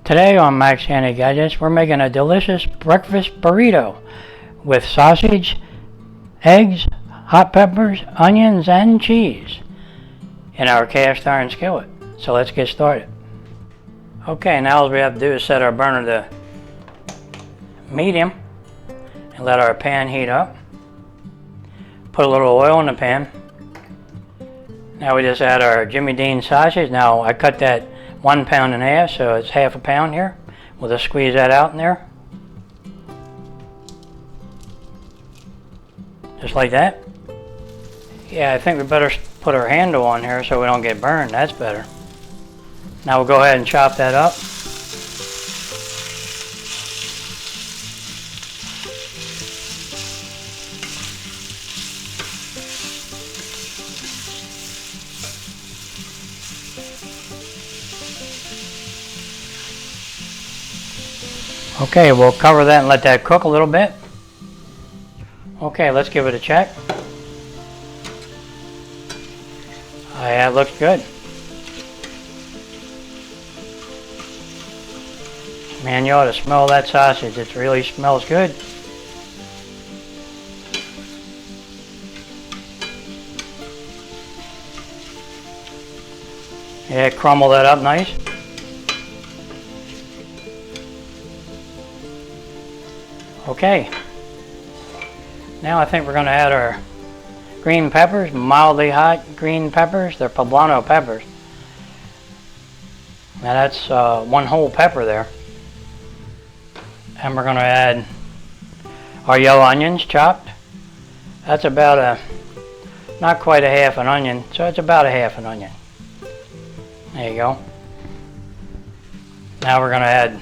Today on Max Handy Gadgets, we're making a delicious breakfast burrito with sausage, eggs, hot peppers, onions, and cheese in our cast iron skillet. So let's get started. Okay, now all we have to do is set our burner to medium and let our pan heat up. Put a little oil in the pan. Now we just add our Jimmy Dean sausage. Now I cut that 1 pound and a half, so it's half a pound here. We'll just squeeze that out in there. Just like that. Yeah, I think we better put our handle on here so we don't get burned. That's better. Now we'll go ahead and chop that up. Okay, we'll cover that and let that cook a little bit. Okay, let's give it a check. Oh, yeah, it looks good. Man, you ought to smell that sausage. It really smells good. Yeah, crumble that up nice. Okay, now I think we're going to add our green peppers, mildly hot green peppers. They're Poblano peppers. Now that's 1 whole pepper there. And we're going to add our yellow onions chopped. That's about not quite a half an onion, so it's about a half an onion. There you go. Now we're going to add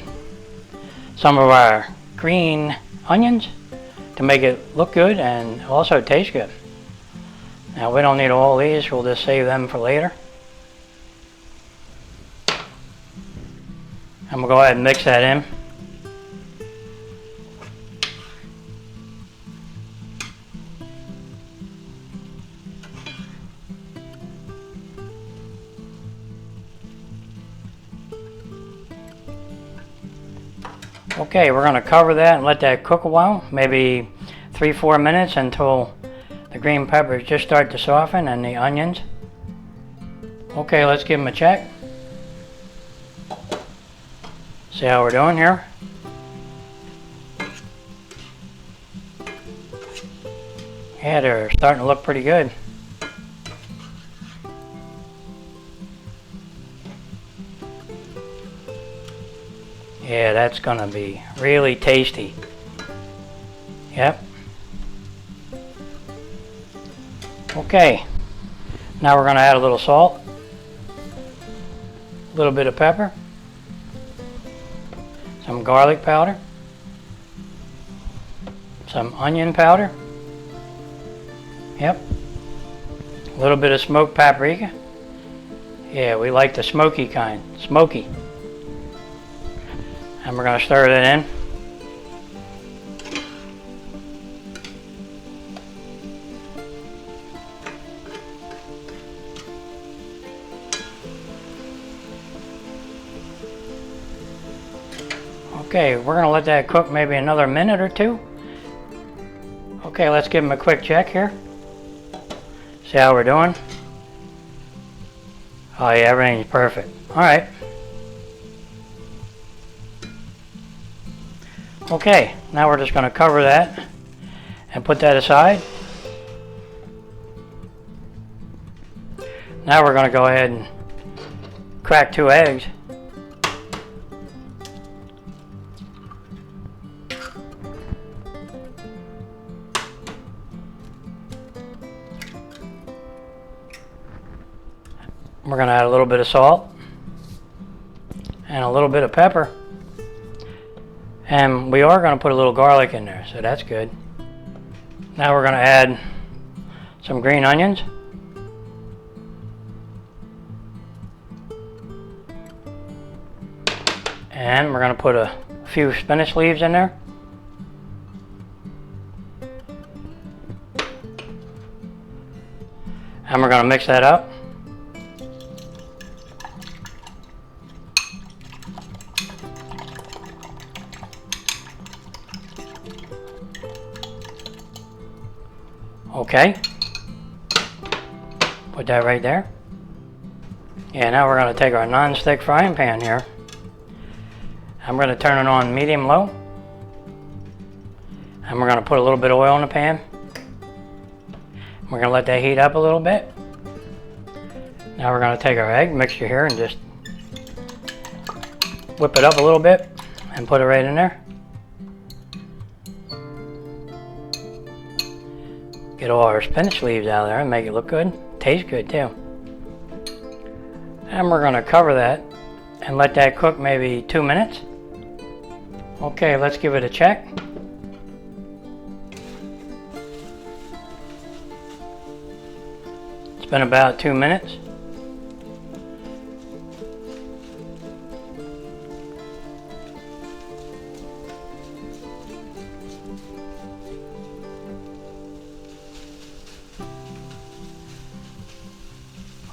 some of our green onions to make it look good and also taste good. Now we don't need all these, we'll just save them for later. And we'll go ahead and mix that in. Okay, we're going to cover that and let that cook a while, maybe 3-4 minutes until the green peppers just start to soften and the onions. Okay, let's give them a check. See how we're doing here. Yeah, they're starting to look pretty good. Yeah, that's gonna be really tasty. Yep. Okay, now we're gonna add a little salt, a little bit of pepper, some garlic powder, some onion powder. Yep. A little bit of smoked paprika. Yeah, we like the smoky kind, smoky. And we're going to stir that in. Okay, we're going to let that cook maybe another minute or 2. Okay, let's give them a quick check here. See how we're doing. Oh yeah, everything's perfect. Alright. Okay, now we're just going to cover that and put that aside. Now we're going to go ahead and crack 2 eggs. We're going to add a little bit of salt and a little bit of pepper. And we are going to put a little garlic in there, so that's good. Now we're going to add some green onions. And we're going to put a few spinach leaves in there. And we're going to mix that up. Okay. Put that right there. And now we're going to take our non-stick frying pan here. I'm going to turn it on medium-low. And we're going to put a little bit of oil in the pan. We're going to let that heat up a little bit. Now we're going to take our egg mixture here and just whip it up a little bit and put it right in there. Get all our spinach leaves out of there and make it look good. Tastes good too. And we're going to cover that and let that cook maybe 2 minutes. Okay, let's give it a check. It's been about 2 minutes.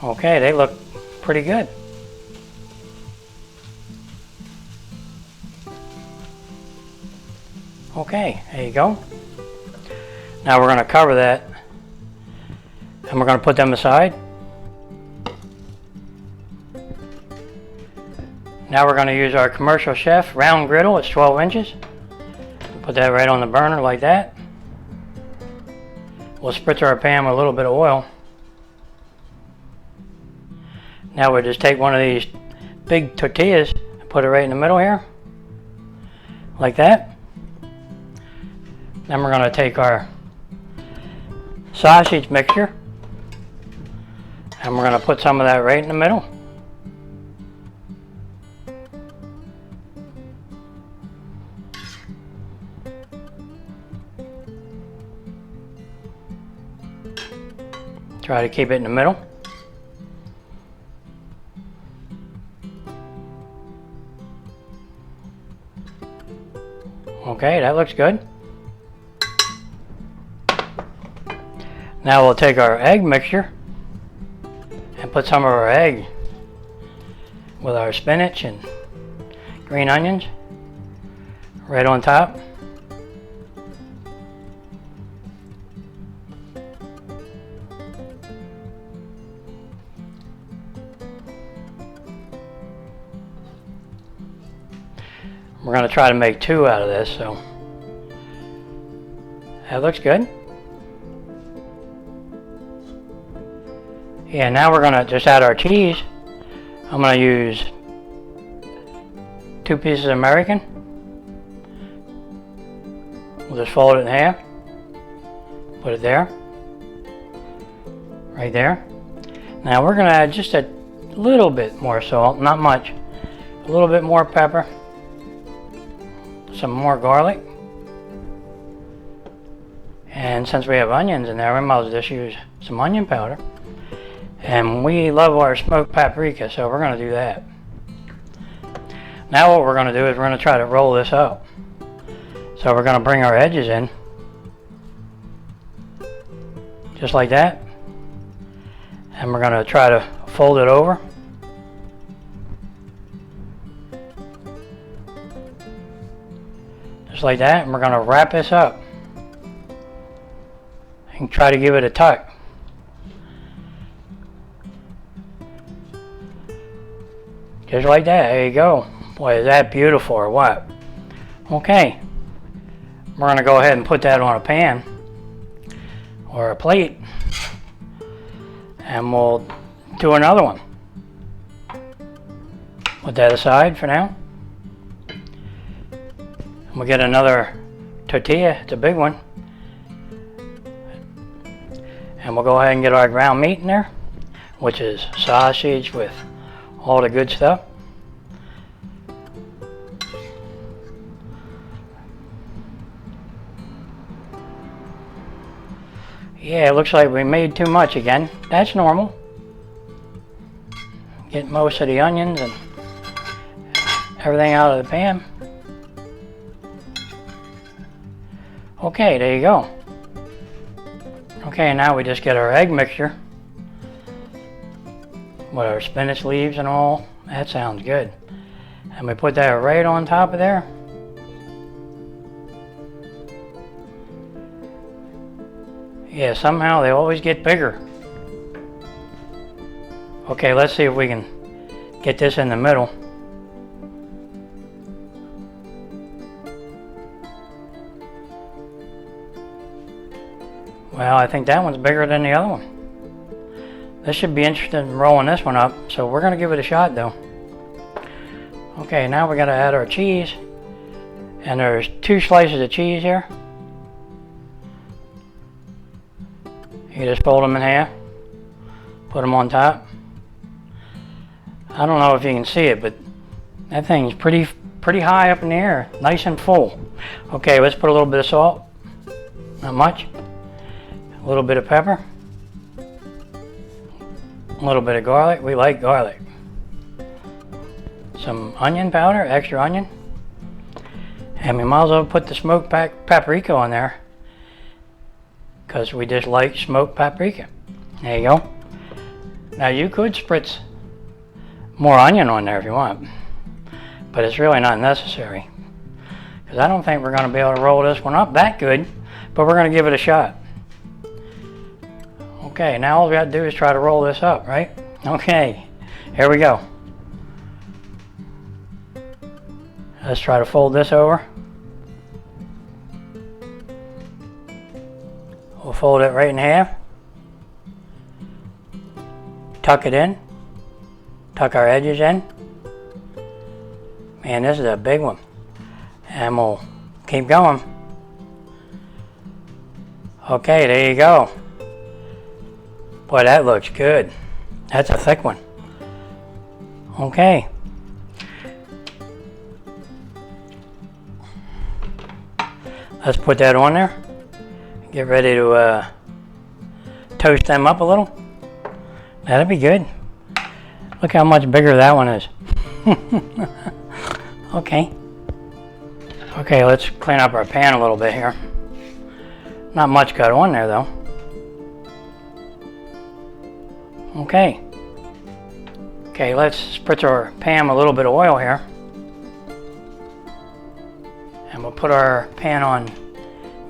Okay, they look pretty good. Okay, there you go. Now we're going to cover that and we're going to put them aside. Now we're going to use our commercial chef round griddle. It's 12 inches. Put that right on the burner like that. We'll spritz our pan with a little bit of oil. Now we'll just take one of these big tortillas and put it right in the middle here, like that. Then we're going to take our sausage mixture and we're going to put some of that right in the middle. Try to keep it in the middle. Okay, that looks good. Now we'll take our egg mixture and put some of our egg with our spinach and green onions right on top. We're going to try to make 2 out of this, so that looks good. Yeah, now we're going to just add our cheese. I'm going to use 2 pieces of American. We'll just fold it in half. Put it there. Right there. Now we're going to add just a little bit more salt, not much. A little bit more pepper. Some more garlic. And since we have onions in there, we might as well just use some onion powder. And we love our smoked paprika, so we're going to do that. Now what we're going to do is we're going to try to roll this up. So we're going to bring our edges in. Just like that. And we're going to try to fold it over. Just like that, and we're going to wrap this up and try to give it a tuck. Just like that, there you go. Boy, is that beautiful or what? Okay, we're going to go ahead and put that on a pan or a plate and we'll do another one. Put that aside for now. We'll get another tortilla, it's a big one. And we'll go ahead and get our ground meat in there, which is sausage with all the good stuff. Yeah, it looks like we made too much again. That's normal. Get most of the onions and everything out of the pan. Okay, there you go. Okay, now we just get our egg mixture with our spinach leaves and all. That sounds good. And we put that right on top of there. Yeah, somehow they always get bigger. Okay, let's see if we can get this in the middle. Well, I think that one's bigger than the other one. This should be interesting in rolling this one up, so we're going to give it a shot though. Okay, now we got to add our cheese. And there's 2 slices of cheese here. You just fold them in half, put them on top. I don't know if you can see it, but that thing's pretty high up in the air, nice and full. Okay, let's put a little bit of salt, not much. A little bit of pepper, a little bit of garlic. We like garlic. Some onion powder, extra onion, and we might as well put the smoked paprika on there, because we just like smoked paprika. There you go. Now you could spritz more onion on there if you want, but it's really not necessary, because I don't think we're going to be able to roll this one up that good, but we're going to give it a shot. Okay, now all we got to do is try to roll this up, right? Okay, here we go. Let's try to fold this over. We'll fold it right in half. Tuck it in. Tuck our edges in. Man, this is a big one. And we'll keep going. Okay, there you go. Boy, that looks good. That's a thick one. Okay. Let's put that on there. Get ready to toast them up a little. That'll be good. Look how much bigger that one is. Okay. Okay, let's clean up our pan a little bit here. Not much got on there though. Okay. Okay, let's spritz our pan a little bit of oil here. And we'll put our pan on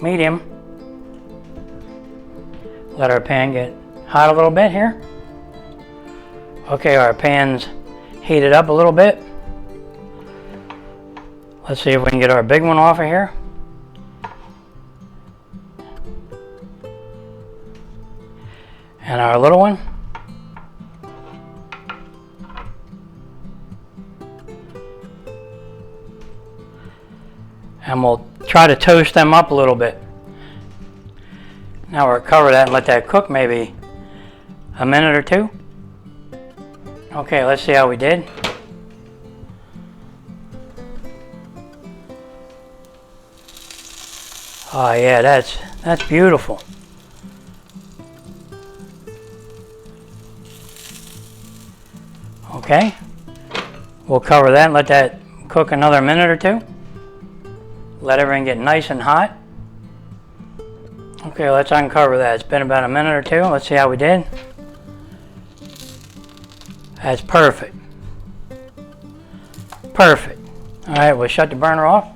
medium. Let our pan get hot a little bit here. Okay, our pan's heated up a little bit. Let's see if we can get our big one off of here. And our little one. And we'll try to toast them up a little bit. Now we'll cover that and let that cook maybe a minute or 2. Okay, let's see how we did. Oh yeah, that's beautiful. Okay, we'll cover that and let that cook another minute or 2. Let everything get nice and hot. Okay, let's uncover that. It's been about a minute or 2. Let's see how we did. That's perfect. Perfect. All right, we'll shut the burner off.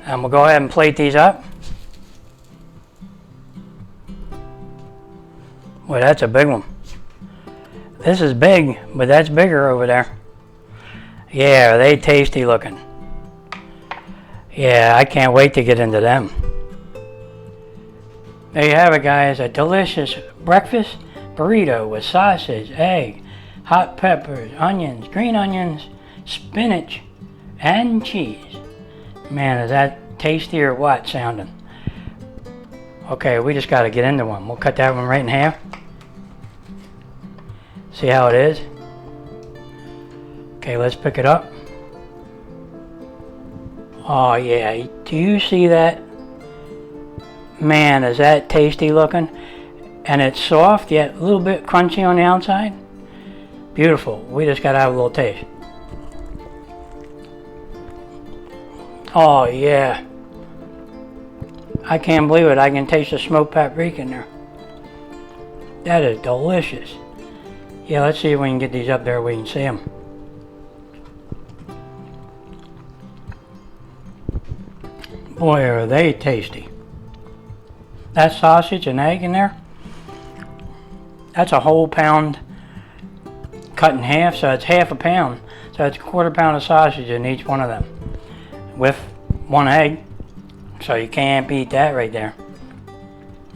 And we'll go ahead and plate these up. Boy, that's a big one. This is big, but that's bigger over there. Yeah, they tasty looking. Yeah, I can't wait to get into them. There you have it, guys. A delicious breakfast burrito with sausage, egg, hot peppers, onions, green onions, spinach, and cheese. Man, is that tasty or what sounding? Okay, we just got to get into one. We'll cut that one right in half. See how it is? Okay, let's pick it up. Oh yeah, do you see that? Man, is that tasty looking? And it's soft, yet a little bit crunchy on the outside. Beautiful. We just got to have a little taste. Oh yeah. I can't believe it. I can taste the smoked paprika in there. That is delicious. Yeah, let's see if we can get these up there where we can see them. Boy, are they tasty. that sausage and egg in there, that's a whole pound cut in half, so it's half a pound. So it's a quarter pound of sausage in each one of them with one egg. So you can't beat that right there.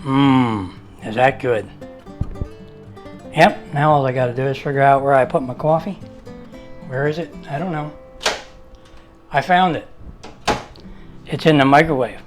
Mmm, is that good? Yep, now all I gotta do is figure out where I put my coffee. Where is it? I don't know. I found it. It's in the microwave.